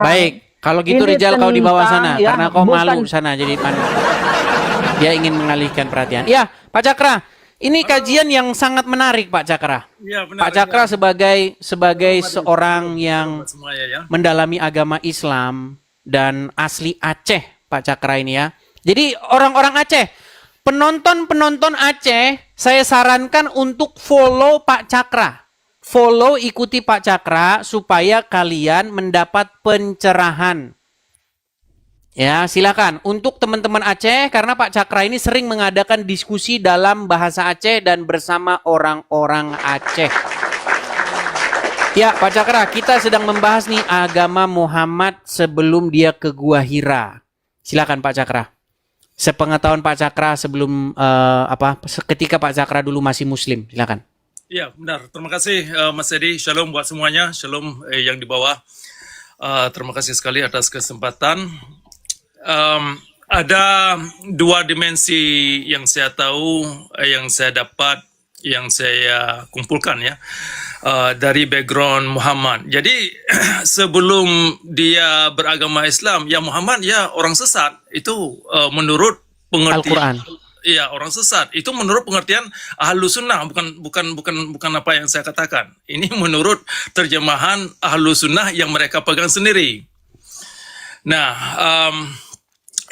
Baik, kalau gitu Ini Rizal kau di bawah sana, tentang ya karena kau malu bukan sana jadi dia ingin mengalihkan perhatian. Ya, Pak Cakra, ini Halo, kajian yang sangat menarik Pak Cakra. iya benar Pak Cakra Rizal. sebagai Shalom Haris, seorang shalom yang buat semuanya ya. mendalami agama Islam dan asli Aceh, Pak Cakra ini ya. Jadi orang-orang Aceh, penonton-penonton Aceh, saya sarankan untuk follow Pak Cakra. Follow, ikuti Pak Cakra supaya kalian mendapat pencerahan. Ya, silakan. Untuk teman-teman Aceh, karena Pak Cakra ini sering mengadakan diskusi dalam bahasa Aceh dan bersama orang-orang Aceh. Ya, Pak Cakra, kita sedang membahas nih agama Muhammad sebelum dia ke Gua Hira. Silakan Pak Cakra. Sepengetahuan Pak Cakra sebelum ketika Pak Cakra dulu masih Muslim. Silakan. Iya benar. Terima kasih Mas Edi. Shalom buat semuanya. Shalom yang di bawah. Terima kasih sekali atas kesempatan. Ada dua dimensi yang saya tahu, yang saya dapat, yang saya kumpulkan ya dari background Muhammad. Jadi sebelum dia beragama Islam, ya Muhammad ya orang sesat. Itu menurut pengertian Al-Quran. ya orang sesat. Itu menurut pengertian Ahlus Sunnah, bukan apa yang saya katakan. Ini menurut terjemahan Ahlus Sunnah yang mereka pegang sendiri. Nah,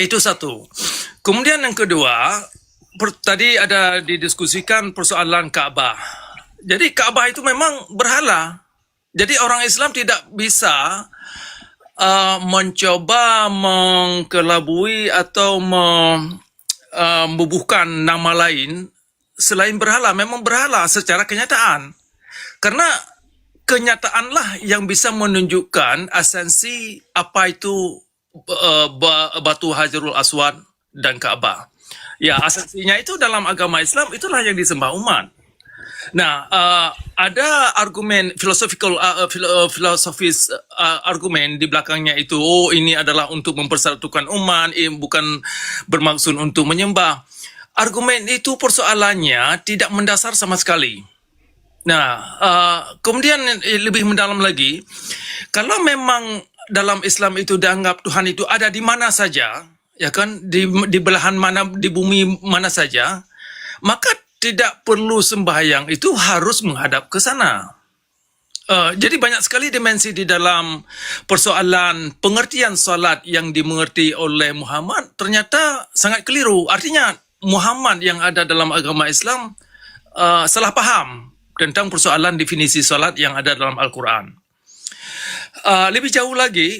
itu satu. Kemudian yang kedua, tadi ada didiskusikan persoalan Ka'bah. Jadi Ka'bah itu memang berhala. Jadi orang Islam tidak bisa mencoba mengkelabui atau membubuhkan nama lain selain berhala. Memang berhala secara kenyataan. Karena kenyataanlah yang bisa menunjukkan esensi apa itu batu Hajarul Aswad dan Ka'bah. Ya, esensinya itu dalam agama Islam itulah yang disembah umat. Nah, ada argumen filosofis argumen di belakangnya itu, oh ini adalah untuk mempersatukan umat, bukan bermaksud untuk menyembah. Argumen itu persoalannya tidak mendasar sama sekali. Nah, kemudian lebih mendalam lagi, kalau memang dalam Islam itu dianggap Tuhan itu ada di mana saja, ya kan, di belahan mana, di bumi mana saja, maka tidak perlu sembahyang itu harus menghadap ke sana. Jadi banyak sekali dimensi di dalam persoalan pengertian salat yang dimengerti oleh Muhammad ternyata sangat keliru. Artinya Muhammad yang ada dalam agama Islam salah paham tentang persoalan definisi salat yang ada dalam Al-Quran. Lebih jauh lagi,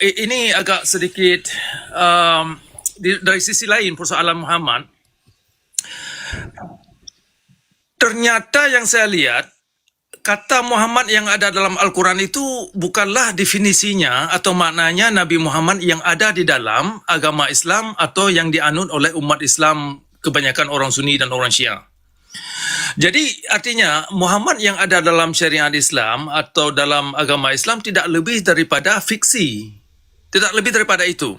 ini agak sedikit dari sisi lain persoalan Muhammad. Ternyata yang saya lihat, kata Muhammad yang ada dalam Al-Quran itu bukanlah definisinya atau maknanya Nabi Muhammad yang ada di dalam agama Islam atau yang dianut oleh umat Islam kebanyakan orang Sunni dan orang Syiah. Jadi artinya Muhammad yang ada dalam syariat Islam atau dalam agama Islam tidak lebih daripada fiksi. Tidak lebih daripada itu.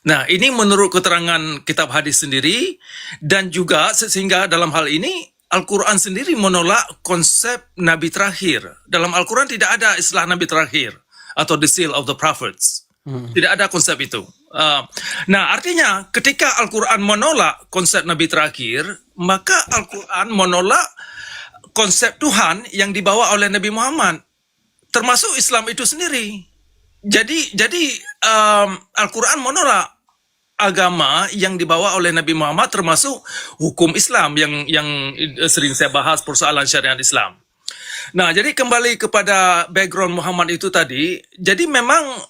Nah, ini menurut keterangan kitab hadis sendiri dan juga sehingga dalam hal ini Al-Quran sendiri menolak konsep Nabi terakhir. Dalam Al-Quran tidak ada istilah Nabi terakhir atau the seal of the prophets. Tidak ada konsep itu. Nah, artinya ketika Al-Quran menolak konsep Nabi terakhir, maka Al-Quran menolak konsep Tuhan yang dibawa oleh Nabi Muhammad, termasuk Islam itu sendiri. Jadi Al-Quran menolak agama yang dibawa oleh Nabi Muhammad termasuk hukum Islam yang sering saya bahas persoalan syariat Islam. Nah, jadi kembali kepada background Muhammad itu tadi, jadi memang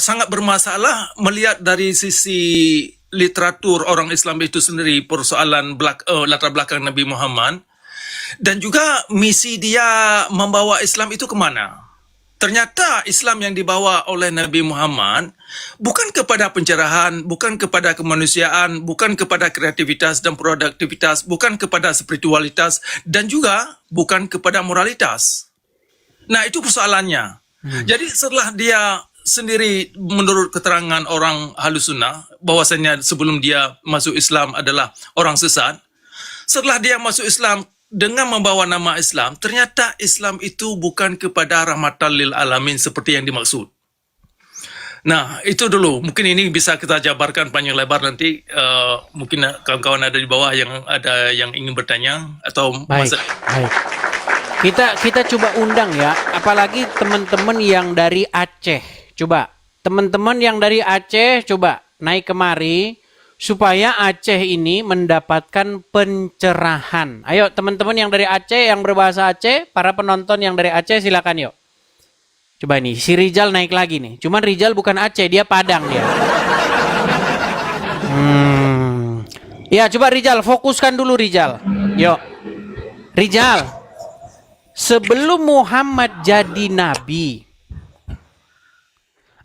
sangat bermasalah melihat dari sisi literatur orang Islam itu sendiri persoalan latar belakang Nabi Muhammad dan juga misi dia membawa Islam itu kemana. Ternyata Islam yang dibawa oleh Nabi Muhammad bukan kepada pencerahan, bukan kepada kemanusiaan, bukan kepada kreativitas dan produktivitas, bukan kepada spiritualitas, dan juga bukan kepada moralitas. Nah, itu persoalannya. Jadi setelah dia sendiri menurut keterangan orang Ahlus Sunnah bahwasanya sebelum dia masuk Islam adalah orang sesat, setelah dia masuk Islam dengan membawa nama Islam, ternyata Islam itu bukan kepada rahmatan lil alamin seperti yang dimaksud. Nah, itu dulu. Mungkin ini bisa kita jabarkan panjang lebar nanti. Mungkin kawan-kawan ada di bawah yang ada yang ingin bertanya atau Baik, baik. Kita coba undang ya, apalagi teman-teman yang dari Aceh. Coba, teman-teman yang dari Aceh coba naik kemari supaya Aceh ini mendapatkan pencerahan. Ayo teman-teman yang dari Aceh, yang berbahasa Aceh, para penonton yang dari Aceh silakan yuk. Coba nih, si Rijal naik lagi nih. Cuman Rijal bukan Aceh, dia Padang dia. Ya, coba Rijal, fokuskan dulu Rijal. Yuk. Rijal, sebelum Muhammad jadi nabi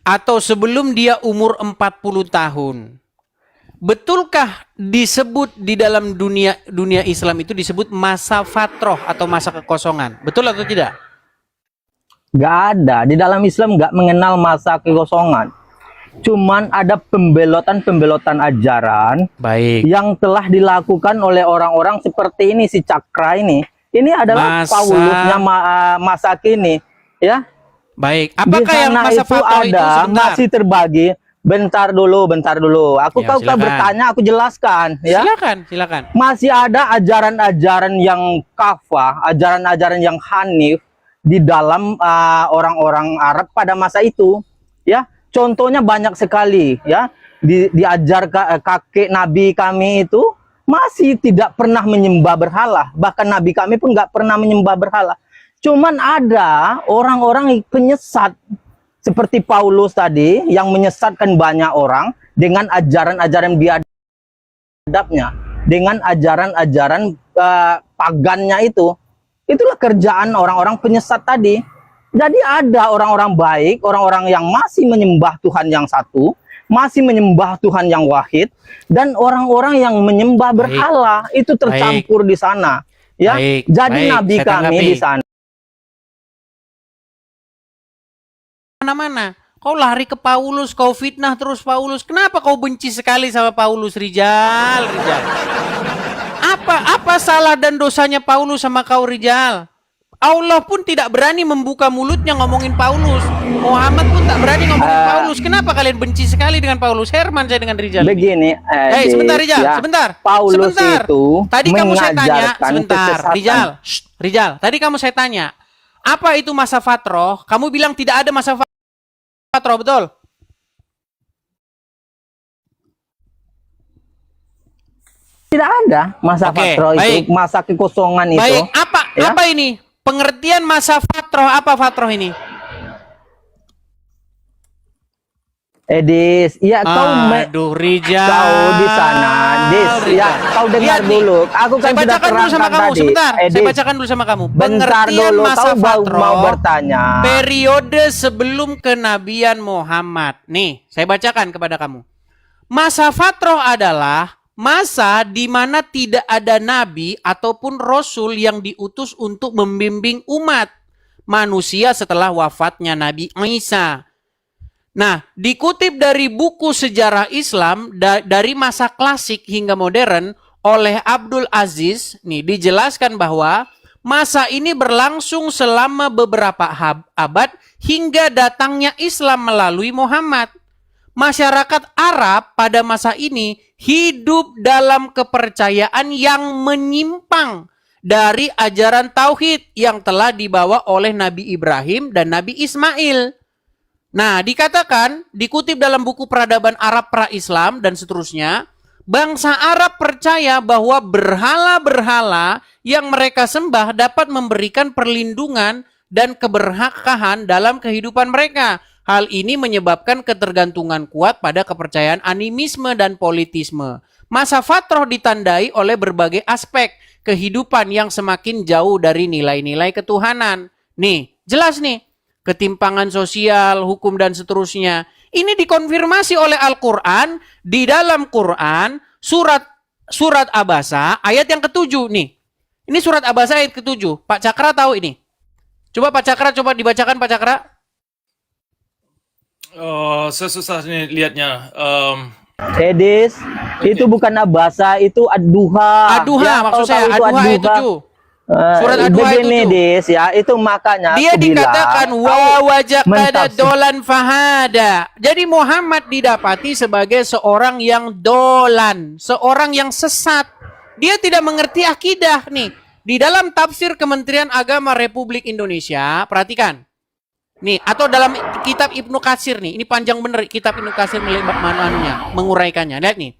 atau sebelum dia umur 40 tahun, betulkah disebut di dalam dunia Islam itu disebut masa fatroh atau masa kekosongan? Betul atau tidak? Nggak ada. Di dalam Islam nggak mengenal masa kekosongan. Cuman ada pembelotan-pembelotan ajaran Baik. yang telah dilakukan oleh orang-orang seperti ini, si Cakra ini. Ini adalah Paulusnya masa kini, ya. Baik. Di Apakah yang sana masa itu fatroh itu ada sebentar? masih terbagi. Bentar dulu. Aku Ya, kau silakan. bertanya, aku jelaskan, ya. Silakan. Masih ada ajaran-ajaran yang kafah, ajaran-ajaran yang hanif di dalam orang-orang Arab pada masa itu, ya. Contohnya banyak sekali, ya. Diajar kakek Nabi kami itu masih tidak pernah menyembah berhala, bahkan Nabi kami pun nggak pernah menyembah berhala. Cuman ada orang-orang penyesat seperti Paulus tadi yang menyesatkan banyak orang dengan ajaran-ajaran biadabnya, dengan ajaran-ajaran pagannya itu. Itulah kerjaan orang-orang penyesat tadi. Jadi ada orang-orang baik, orang-orang yang masih menyembah Tuhan yang satu, masih menyembah Tuhan yang wahid, dan orang-orang yang menyembah berhala. Itu tercampur di sana. Ya, jadi Nabi kami di sana. Mana-mana. Kau lari ke Paulus, kau fitnah terus Paulus. Kenapa kau benci sekali sama Paulus, Rijal? Apa salah dan dosanya Paulus sama kau, Rijal? Allah pun tidak berani membuka mulutnya ngomongin Paulus. Muhammad pun tak berani ngomongin Paulus. Kenapa kalian benci sekali dengan Paulus? Herman saya dengan Rijal. Begini, sebentar Rijal, ya, sebentar. Paulus sebentar. itu Tadi kamu saya tanya, mengajarkan sebentar, kesesatan. Rijal. Rijal, tadi kamu saya tanya, apa itu masa fatroh? Kamu bilang tidak ada masa fatroh, betul? Tidak ada masa fatroh itu, masa kekosongan itu. Baik, Ya? apa ini? Pengertian masa fatroh, apa fatroh ini? Edis, ya Aduh, Rijal. kau di sana, Dis, ya kau dengar dulu. Aku kan saya sudah bacakan dulu sama terangkan kamu tadi. sebentar. Saya Edis, bacakan dulu sama kamu. bentar Pengertian dulu, masa kau fatroh. mau bertanya. Periode sebelum kenabian Muhammad. Nih, saya bacakan kepada kamu. Masa fatroh adalah masa di mana tidak ada nabi ataupun rasul yang diutus untuk membimbing umat manusia setelah wafatnya Nabi Isa. Nah, dikutip dari buku sejarah Islam dari masa klasik hingga modern oleh Abdul Aziz, nih dijelaskan bahwa masa ini berlangsung selama beberapa abad hingga datangnya Islam melalui Muhammad. Masyarakat Arab pada masa ini hidup dalam kepercayaan yang menyimpang dari ajaran tauhid yang telah dibawa oleh Nabi Ibrahim dan Nabi Ismail. Nah, dikatakan, dikutip dalam buku peradaban Arab pra-Islam dan seterusnya, bangsa Arab percaya bahwa berhala-berhala yang mereka sembah dapat memberikan perlindungan dan keberkahan dalam kehidupan mereka. Hal ini menyebabkan ketergantungan kuat pada kepercayaan animisme dan politisme. Masa fatroh ditandai oleh berbagai aspek kehidupan yang semakin jauh dari nilai-nilai ketuhanan. Nih, jelas nih. Ketimpangan sosial, hukum, dan seterusnya. Ini dikonfirmasi oleh Al-Quran. Di dalam Quran, surat Abasa, ayat yang ke-7 nih. Ini surat Abasa ayat ke-7. Pak Cakra tahu ini? Coba Pak Cakra, coba dibacakan Pak Cakra. Saya susah nih lihatnya. Edis, itu bukan Abasa, itu Ad-Duha. Ad-Duha, Ya, maksud kau saya. tahu itu Ad-Duha ayat 7. Surat Ad-Duha begini, 7. Dis, ya, itu makanya Dia aku bilang, dikatakan wa kau wajaqada mentafsir. dolan fahada. Jadi Muhammad didapati sebagai seorang yang dolan, seorang yang sesat. Dia tidak mengerti akidah nih. Di dalam tafsir Kementerian Agama Republik Indonesia, perhatikan. Nih, atau dalam kitab Ibnu Katsir nih. Ini panjang bener kitab Ibnu Katsir menguraikannya. Lihat nih.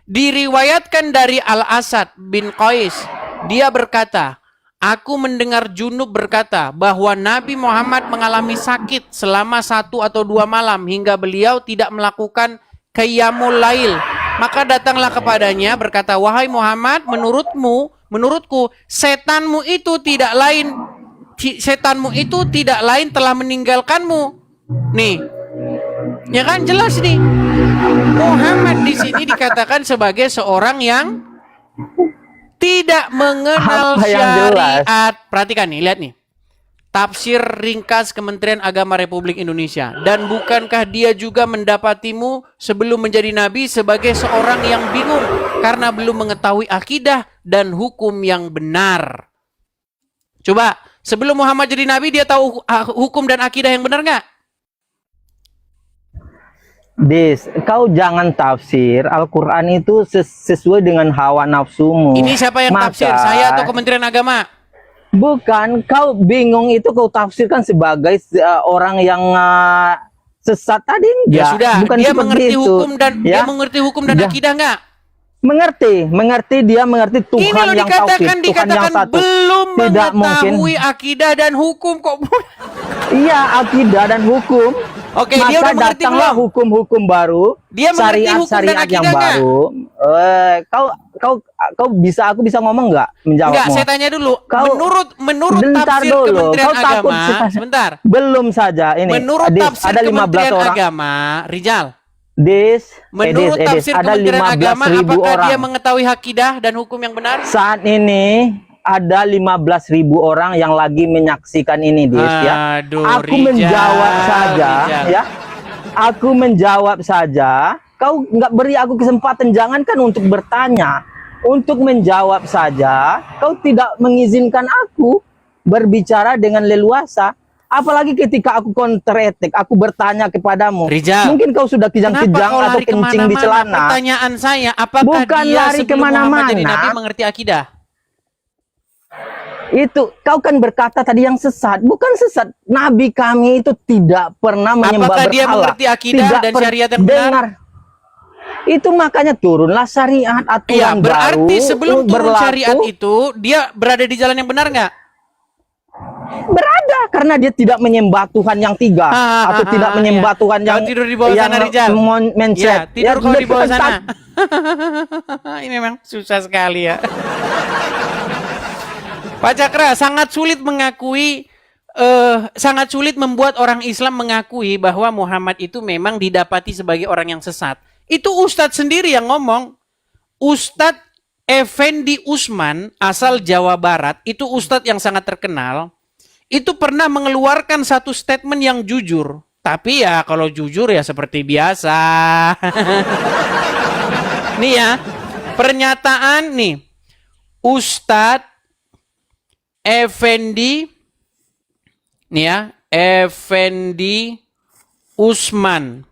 Diriwayatkan dari Al-Asad bin Qais. Dia berkata, aku mendengar Junub berkata bahwa Nabi Muhammad mengalami sakit selama 1 atau 2 malam hingga beliau tidak melakukan qiyamul lail. Maka datanglah kepadanya berkata, wahai Muhammad, menurutku setanmu itu tidak lain telah meninggalkanmu. Nih. Ya kan jelas nih. Muhammad di sini dikatakan sebagai seorang yang tidak mengenal Apa yang jelas? syariat. Perhatikan nih, lihat nih. Tafsir ringkas Kementerian Agama Republik Indonesia. Dan bukankah dia juga mendapatimu sebelum menjadi nabi sebagai seorang yang bingung karena belum mengetahui akidah dan hukum yang benar. Coba, sebelum Muhammad jadi nabi dia tahu hukum dan akidah yang benar nggak? Dis, kau jangan tafsir Al-Quran itu sesuai dengan hawa nafsumu. Ini siapa yang tafsir? Saya atau Kementerian Agama? Bukan, kau bingung itu kau tafsirkan sebagai orang yang sesat tadi enggak. Ya sudah, bukan dia seperti mengerti itu. hukum dan Ya? dia mengerti hukum dan Ya. akidah nggak? Mengerti, dia mengerti Ini Tuhan loh yang tauhid, Tuhan yang satu. belum Tidak mengetahui akidah dan hukum kok. Iya, akidah dan hukum. Oke, Maka dia udah mengerti datanglah belum? hukum-hukum baru, Dia mengerti hukum dan syariat yang akidah nggak? baru. Aku bisa ngomong nggak menjawab? Enggak, saya tanya dulu. Kau- menurut Bentar tafsir dulu, Kementerian kau takut Agama, sebentar. Belum saja ini. Menurut Dis, tafsir ada 15 Kementerian orang. Agama, Rijal. Dis, Menurut tafsir ada Kementerian 15.000 Agama, apakah orang. dia mengetahui akidah dan hukum yang benar? Saat ini ada 15.000 orang yang lagi menyaksikan ini, Dis, ya. Aduh, Aku Rijal, menjawab saja, Rijal. ya. Aku menjawab saja. Kau nggak beri aku kesempatan, jangankan untuk bertanya, untuk menjawab saja. Kau tidak mengizinkan aku berbicara dengan leluasa. Apalagi ketika aku counter attack, aku bertanya kepadamu. Rijal, Mungkin kau sudah kijang-kijang kenapa kau atau lari kencing di kemana-mana? celana. Pertanyaan saya, apakah Bukan dia lari sebelum Muhammad jadi kemana-mana. Nabi mengerti akidah? Itu kau kan berkata tadi yang sesat, bukan sesat. Nabi kami itu tidak pernah menyembah Apakah berhala. dia mengerti akidah Tidak dan syariat yang benar? dengar. Itu makanya turunlah syariat Iya, aturan berarti baru sebelum turun berlaku. syariat itu dia berada di jalan yang benar nggak? Berada karena dia tidak menyembah Tuhan yang tiga atau tidak menyembah iya. Tuhan Kau yang tidur di bawah sana, Rijal. mindset. Iya, tidur kau di bawah betul, sana. Ini memang susah sekali ya. Pak Cakra, sangat sulit membuat orang Islam mengakui bahwa Muhammad itu memang didapati sebagai orang yang sesat. Itu Ustadz sendiri yang ngomong. Ustadz Effendi Usman, asal Jawa Barat, itu Ustadz yang sangat terkenal. Itu pernah mengeluarkan satu statement yang jujur. Tapi ya kalau jujur ya seperti biasa. Nih ya, pernyataan nih. Ustadz Effendi, nih ya, Effendi Usman.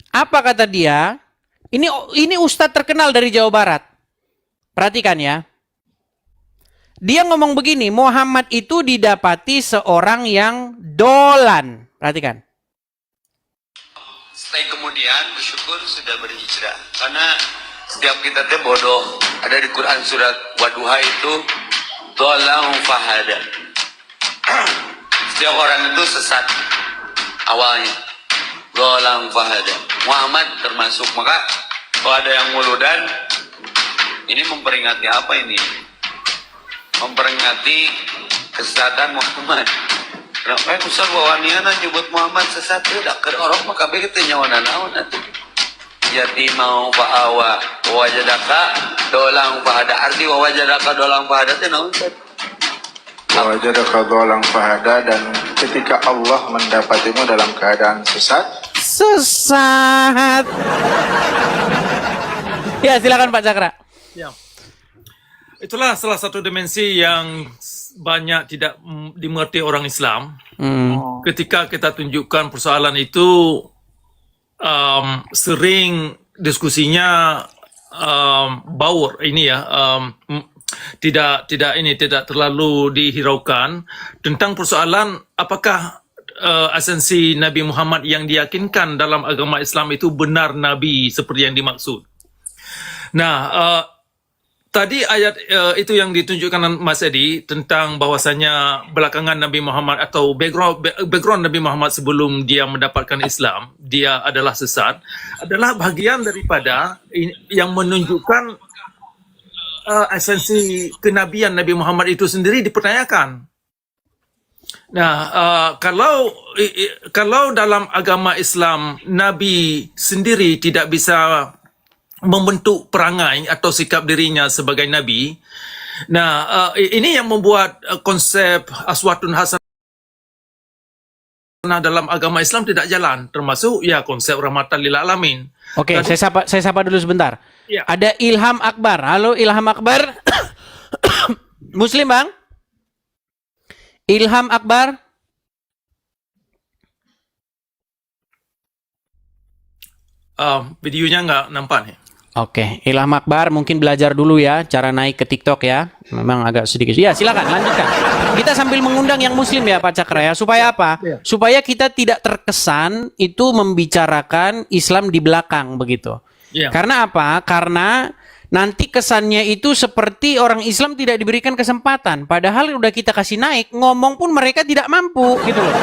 Apa kata dia? Ini Ustadz terkenal dari Jawa Barat. Perhatikan ya. Dia ngomong begini, Muhammad itu didapati seorang yang dolan. Perhatikan. Setelah kemudian bersyukur sudah berhijrah. Karena setiap kita teh bodoh. Ada di Quran surat Wadduha itu dolang fahada. Setiap orang itu sesat awalnya. Dolang fahada. Muhammad termasuk. Maka kalau ada yang muludan, ini memperingati apa ini? Memperingati kesesatan Muhammad. Kenapa Ustaz wawaniana nyebut Muhammad sesat? Tidak ke orang maka begitu nyawana naon atuh. Yati mau fa'awa wajadaka dolang fahada. Arti wajadaka dolang fahada itu naon Ustaz? Wajadaka dolang fahada, dan ketika Allah mendapatimu dalam keadaan sesat. Sesat. Ya silakan Pak Cakra. Ya. itulah salah satu dimensi yang banyak tidak dimengerti orang Islam. Ketika kita tunjukkan persoalan itu, sering diskusinya baur ini ya, tidak terlalu dihiraukan tentang persoalan apakah esensi Nabi Muhammad yang diyakinkan dalam agama Islam itu benar Nabi seperti yang dimaksud. Nah, tadi ayat itu yang ditunjukkan Mas Edi tentang bahwasanya belakangan Nabi Muhammad atau background Nabi Muhammad sebelum dia mendapatkan Islam, dia adalah sesat, adalah bahagian daripada yang menunjukkan esensi kenabian Nabi Muhammad itu sendiri dipertanyakan. Nah, kalau dalam agama Islam Nabi sendiri tidak bisa membentuk perangai atau sikap dirinya sebagai Nabi, nah ini yang membuat konsep aswatun hasanah dalam agama Islam tidak jalan, termasuk ya konsep rahmatan lil alamin. Oke, saya sapa dulu sebentar. Ya. Ada Ilham Akbar. Halo Ilham Akbar. Muslim, Bang? Ilham Akbar. Videonya nggak nampak nih. Oke, Ilham Akbar mungkin belajar dulu ya cara naik ke TikTok ya. Memang agak sedikit. Ya, silakan lanjutkan. Kita sambil mengundang yang muslim ya Pak Cakra ya. Supaya apa? Supaya kita tidak terkesan itu membicarakan Islam di belakang begitu. Ya. Karena apa? Karena nanti kesannya itu seperti orang Islam tidak diberikan kesempatan. Padahal udah kita kasih naik, ngomong pun mereka tidak mampu gitu loh.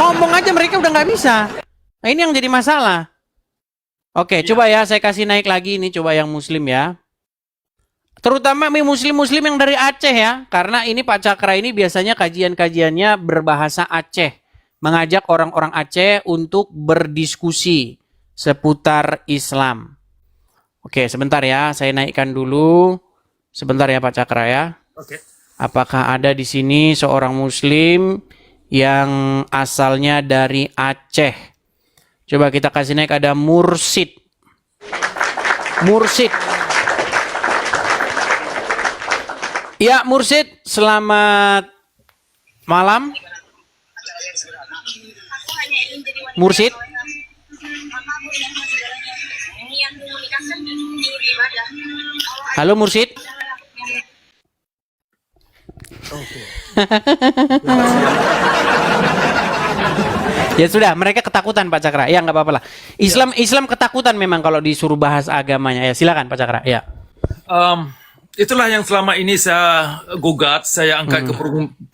Ngomong aja mereka udah nggak bisa. Nah, ini yang jadi masalah. Oke, coba ya saya kasih naik lagi ini, coba yang muslim ya. Terutama muslim-muslim yang dari Aceh ya. Karena ini Pak Cakra ini biasanya kajian-kajiannya berbahasa Aceh. Mengajak orang-orang Aceh untuk berdiskusi seputar Islam. Oke, sebentar ya, saya naikkan dulu. Sebentar ya Pak Cakra ya. Oke. Apakah ada di sini seorang muslim yang asalnya dari Aceh? Coba kita kasih naik, ada Mursid. Mursid. Ya, Mursid, selamat malam. Mursid. Halo Mursid. Ya sudah, mereka ketakutan Pak Cakra. Ya nggak apa-apa lah. Islam ketakutan memang kalau disuruh bahas agamanya. Ya silakan Pak Cakra. Ya. Itulah yang selama ini saya gugat, saya angkat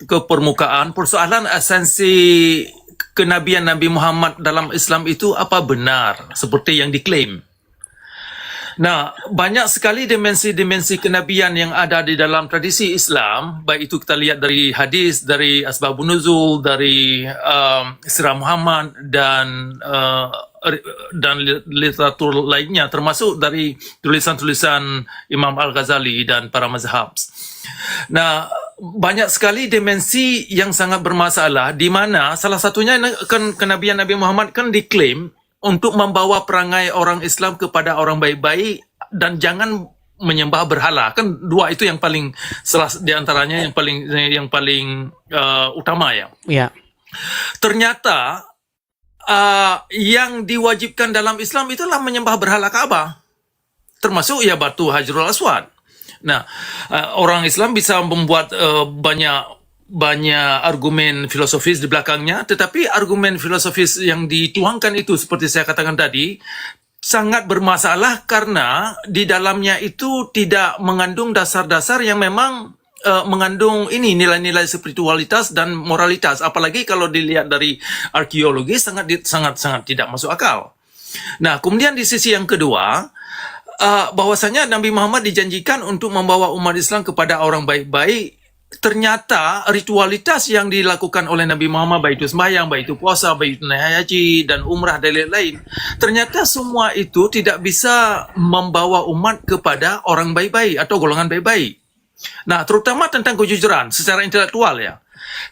ke permukaan. Persoalan esensi kenabian Nabi Muhammad dalam Islam itu apa benar seperti yang diklaim. Nah, banyak sekali dimensi-dimensi kenabian yang ada di dalam tradisi Islam, baik itu kita lihat dari hadis, dari asbabun nuzul, dari sirah Muhammad dan literatur lainnya, termasuk dari tulisan-tulisan Imam Al-Ghazali dan para mazhab. Nah, banyak sekali dimensi yang sangat bermasalah, di mana salah satunya kan kenabian Nabi Muhammad kan diklaim untuk membawa perangai orang Islam kepada orang baik-baik dan jangan menyembah berhala. Kan dua itu yang paling salah di antaranya yang paling utama ya. Ya. Ternyata yang diwajibkan dalam Islam itulah menyembah berhala Ka'bah. Termasuk ya batu Hajarul Aswad. Nah, orang Islam bisa membuat banyak argumen filosofis di belakangnya, tetapi argumen filosofis yang dituangkan itu seperti saya katakan tadi sangat bermasalah karena di dalamnya itu tidak mengandung dasar-dasar yang memang mengandung ini nilai-nilai spiritualitas dan moralitas, apalagi kalau dilihat dari arkeologi sangat tidak masuk akal. Nah, kemudian di sisi yang kedua, bahwasanya Nabi Muhammad dijanjikan untuk membawa umat Islam kepada orang baik-baik. Ternyata ritualitas yang dilakukan oleh Nabi Muhammad, baik itu sembahyang, baik itu puasa, baik itu naik haji dan umrah dan lain-lain, ternyata semua itu tidak bisa membawa umat kepada orang baik-baik atau golongan baik-baik. Nah, terutama tentang kejujuran secara intelektual ya.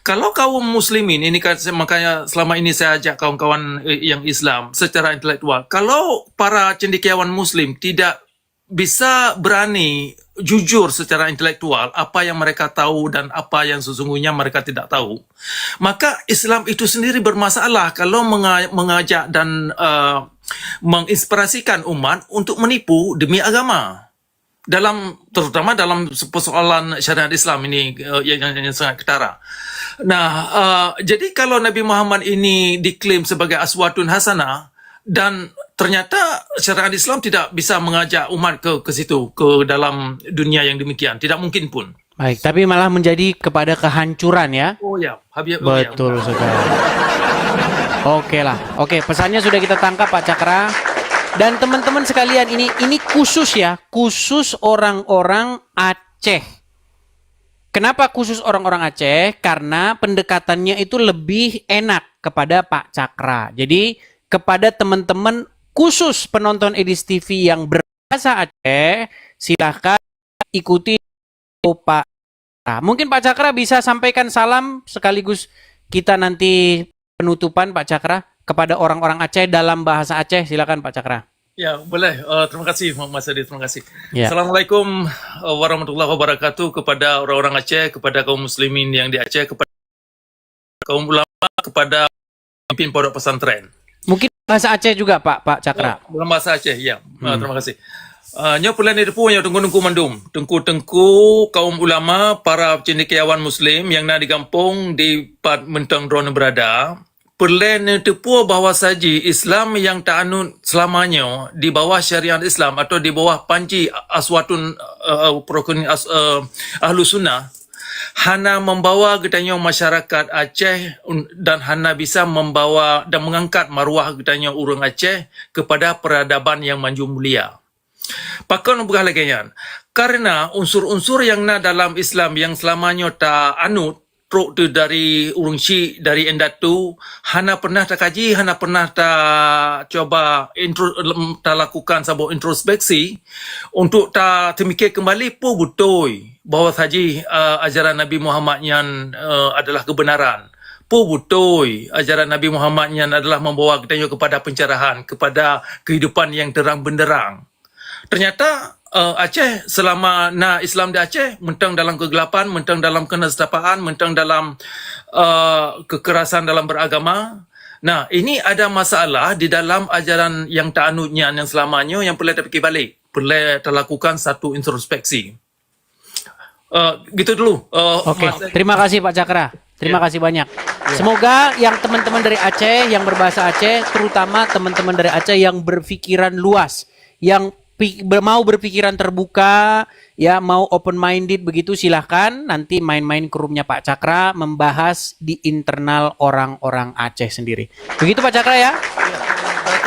Kalau kaum muslimin ini, makanya selama ini saya ajak kawan-kawan yang Islam secara intelektual, kalau para cendekiawan muslim tidak bisa berani jujur secara intelektual apa yang mereka tahu dan apa yang sesungguhnya mereka tidak tahu, maka Islam itu sendiri bermasalah kalau mengajak dan menginspirasikan umat untuk menipu demi agama. Terutama dalam persoalan syariat Islam ini yang sangat ketara. Nah, jadi kalau Nabi Muhammad ini diklaim sebagai aswatun hasanah dan ternyata syariat Islam tidak bisa mengajak umat ke situ, ke dalam dunia yang demikian, tidak mungkin pun. Baik, tapi malah menjadi kepada kehancuran ya. Oh ya, Habib. Betul sekali. Oke lah. Oke, pesannya sudah kita tangkap Pak Cakra. Dan teman-teman sekalian, ini khusus ya, khusus orang-orang Aceh. Kenapa khusus orang-orang Aceh? Karena pendekatannya itu lebih enak kepada Pak Cakra. Jadi kepada teman-teman khusus penonton Edis TV yang berbahasa Aceh, silahkan ikuti Pak Cakra. Mungkin Pak Cakra bisa sampaikan salam sekaligus kita nanti penutupan Pak Cakra kepada orang-orang Aceh dalam bahasa Aceh. Silakan Pak Cakra. Ya, boleh. Terima kasih Mas Adi, terima kasih. Ya. Assalamualaikum warahmatullahi wabarakatuh kepada orang-orang Aceh, kepada kaum muslimin yang di Aceh, kepada kaum ulama, kepada pemimpin pondok pesantren. Mungkin bahasa Aceh juga Pak Cakra. Dalam bahasa Aceh, ya. Terima kasih. Nyo pulan depu yang tengku-tengku mandum. Tengku-tengku kaum ulama, para cendekiawan muslim yang nak digampung di Pat Mentang Drone berada. Perlen tepu bahawa saji Islam yang tak anut selamanya di bawah syariat Islam atau di bawah panci aswatun ahlu sunnah hana membawa getanya masyarakat Aceh dan hana bisa membawa dan mengangkat maruah getanya orang Aceh kepada peradaban yang maju mulia. Pakan bukan lagi yan. Karena unsur-unsur yang na dalam Islam yang selamanya tak anut truk tu dari urung Syik, dari endat tu, hana pernah tak kaji, hana pernah tak coba tak lakukan sebuah introspeksi untuk tak termikir kembali pun betul bahawa saji ajaran Nabi Muhammad yang adalah kebenaran. Pun betul ajaran Nabi Muhammad yang adalah membawa kita kepada pencerahan, kepada kehidupan yang terang benderang. Ternyata Aceh selama Islam di Aceh mentang dalam kegelapan, mentang dalam kenestapaan, mentang dalam kekerasan dalam beragama. Nah, ini ada masalah di dalam ajaran yang tak anutnya yang selamanya yang perlu terfikir balik, perlu terlakukan satu introspeksi. Gitu dulu. Oke, terima kasih Pak Cakra. Terima kasih banyak. Semoga yang teman-teman dari Aceh, yang berbahasa Aceh, terutama teman-teman dari Aceh yang berpikiran luas, yang mau berpikiran terbuka, ya mau open minded begitu, silahkan nanti main-main ke roomnya Pak Cakra membahas di internal orang-orang Aceh sendiri. Begitu Pak Cakra ya?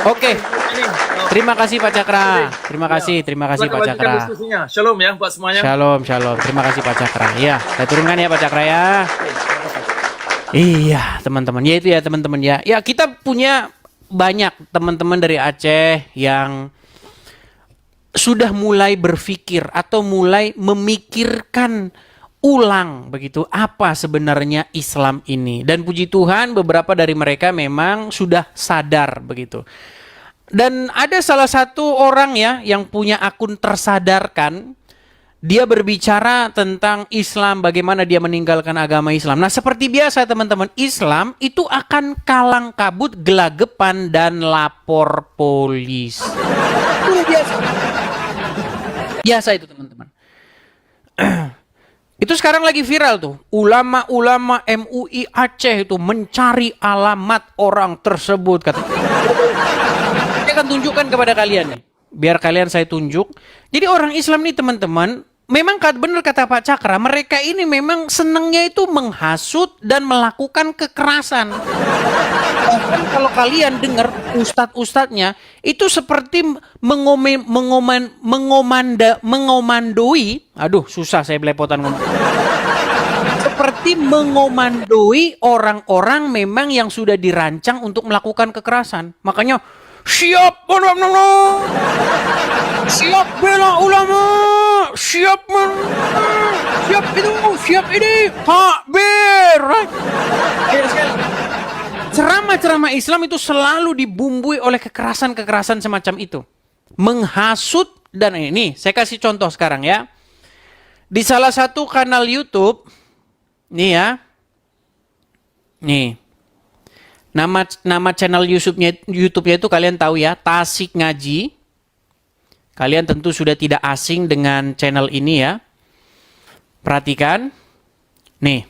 Oke. Terima kasih Pak Cakra. Terima kasih Pak Cakra. Shalom ya buat semuanya. Shalom. Terima kasih Pak Cakra. Ya, saya turunkan ya Pak Cakra ya. Iya, teman-teman. Ya itu ya teman-teman ya. Ya, kita punya banyak teman-teman dari Aceh yang sudah mulai berpikir atau mulai memikirkan ulang begitu apa sebenarnya Islam ini, dan puji Tuhan beberapa dari mereka memang sudah sadar begitu. Dan ada salah satu orang ya yang punya akun Tersadarkan, dia berbicara tentang Islam, bagaimana dia meninggalkan agama Islam. Nah, seperti biasa teman-teman, Islam itu akan kalang kabut, gelagapan dan lapor polisi. Itu biasa. Biasa itu teman-teman. Itu sekarang lagi viral tuh. Ulama-ulama MUI Aceh itu mencari alamat orang tersebut. Saya akan tunjukkan kepada kalian nih. Biar kalian saya tunjuk. Jadi orang Islam nih teman-teman, memang benar kata Pak Cakra, mereka ini memang senangnya itu menghasut dan melakukan kekerasan. Bahkan kalau kalian dengar ustadz-ustadznya itu seperti mengomandoi, aduh susah saya belepotan ngomong. Seperti mengomandoi orang-orang memang yang sudah dirancang untuk melakukan kekerasan. Makanya siap siap bela ulama, siap itu, siap ini, takbir. Ceramah-ceramah Islam itu selalu dibumbui oleh kekerasan-kekerasan semacam itu. Menghasut, dan ini saya kasih contoh sekarang ya. Di salah satu kanal YouTube, nih ya, nih, nama channel YouTube-nya itu kalian tahu ya, Tasik Ngaji. Kalian tentu sudah tidak asing dengan channel ini ya. Perhatikan, nih,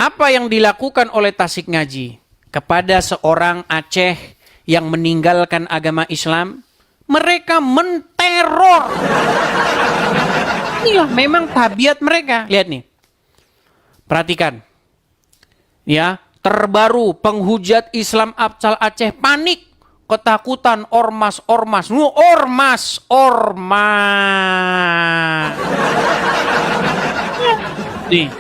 apa yang dilakukan oleh Tasik Ngaji kepada seorang Aceh yang meninggalkan agama Islam? Mereka menteror. Inilah memang tabiat mereka. Lihat nih. Perhatikan. Ya, terbaru penghujat Islam Abcal Aceh panik. Ketakutan ormas-ormas. Ormas. Nih.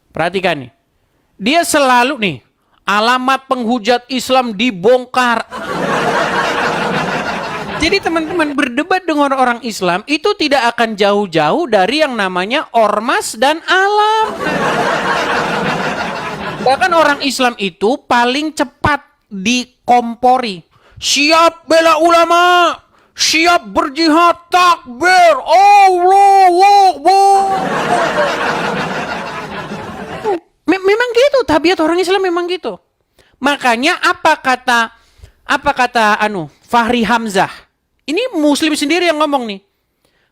Perhatikan nih. Dia selalu nih. Alamat penghujat Islam dibongkar. Jadi teman-teman, berdebat dengan orang Islam itu tidak akan jauh-jauh dari yang namanya ormas dan alam. Bahkan orang Islam itu paling cepat dikompori. Siap bela ulama, siap berjihad, takbir, Allahu Akbar. Memang gitu, tabiat orang Islam memang gitu. Makanya apa kata Fahri Hamzah? Ini Muslim sendiri yang ngomong nih.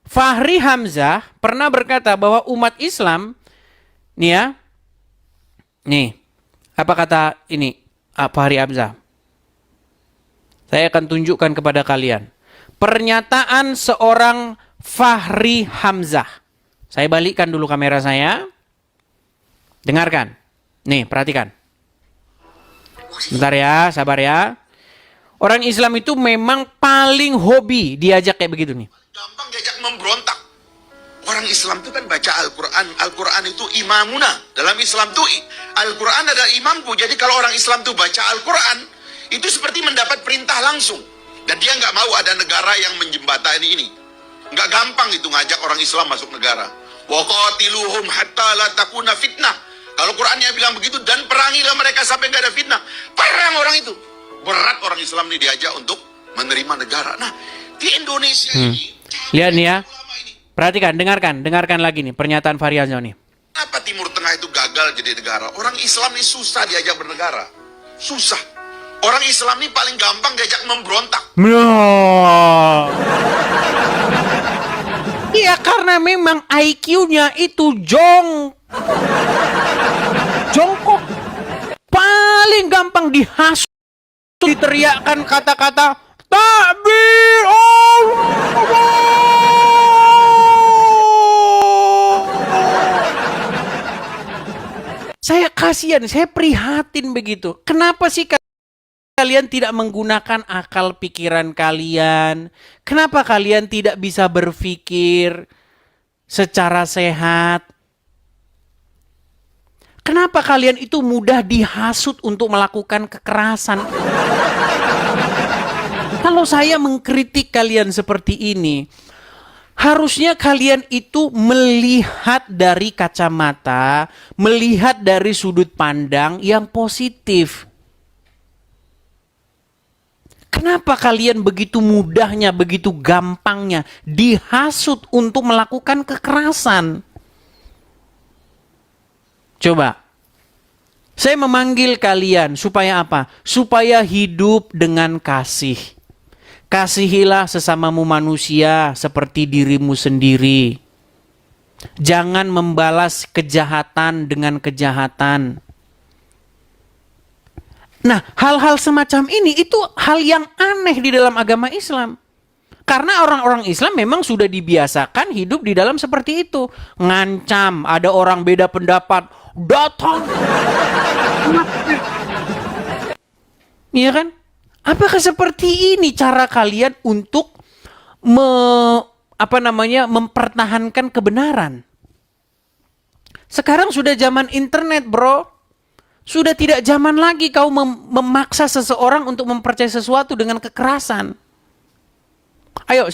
Fahri Hamzah pernah berkata bahwa umat Islam, nih ya, nih, apa kata ini Fahri Hamzah? Saya akan tunjukkan kepada kalian. Pernyataan seorang Fahri Hamzah. Saya balikkan dulu kamera saya. Dengarkan. Nih, perhatikan. Bentar ya, sabar ya. Orang Islam itu memang paling hobi diajak kayak begitu nih. Gampang diajak memberontak. Orang Islam itu kan baca Al-Quran. Al-Quran itu imamuna. Dalam Islam itu Al-Quran adalah imamku. Jadi kalau orang Islam itu baca Al-Quran, itu seperti mendapat perintah langsung. Dan dia nggak mau ada negara yang menjembatani ini. Nggak gampang itu ngajak orang Islam masuk negara. Wa qatiluhum hatta la takuna fitnah. Kalau Qurannya bilang begitu, dan perangilah mereka sampai nggak ada fitnah. Perang orang itu. Berat orang Islam ini diajak untuk menerima negara. Nah, di Indonesia ini, lihat nih ya. Perhatikan, dengarkan lagi nih pernyataan Fahri Hamzah nih. kenapa Timur Tengah itu gagal jadi negara? Orang Islam ini susah diajak bernegara. Susah. Orang Islam ini paling gampang diajak memberontak. Iya, karena memang IQ-nya itu jongkok. Paling gampang dihasut, diteriakkan kata-kata takbir Allah. Saya kasihan, saya prihatin begitu. Kenapa sih kalian tidak menggunakan akal pikiran kalian? Kenapa kalian tidak bisa berpikir secara sehat? Kenapa kalian itu mudah dihasut untuk melakukan kekerasan? Kalau saya mengkritik kalian seperti ini, harusnya kalian itu melihat dari kacamata, melihat dari sudut pandang yang positif. Kenapa kalian begitu mudahnya, begitu gampangnya dihasut untuk melakukan kekerasan? Coba, saya memanggil kalian supaya apa? Supaya hidup dengan kasih. Kasihilah sesamamu manusia seperti dirimu sendiri. Jangan membalas kejahatan dengan kejahatan. Nah, hal-hal semacam ini itu hal yang aneh di dalam agama Islam. Karena orang-orang Islam memang sudah dibiasakan hidup di dalam seperti itu. Ngancam, ada orang beda pendapat, datang. Iya kan? Apakah seperti ini cara kalian untuk mempertahankan kebenaran? Sekarang sudah zaman internet, bro. Sudah tidak zaman lagi kau memaksa seseorang untuk mempercayai sesuatu dengan kekerasan. Ayo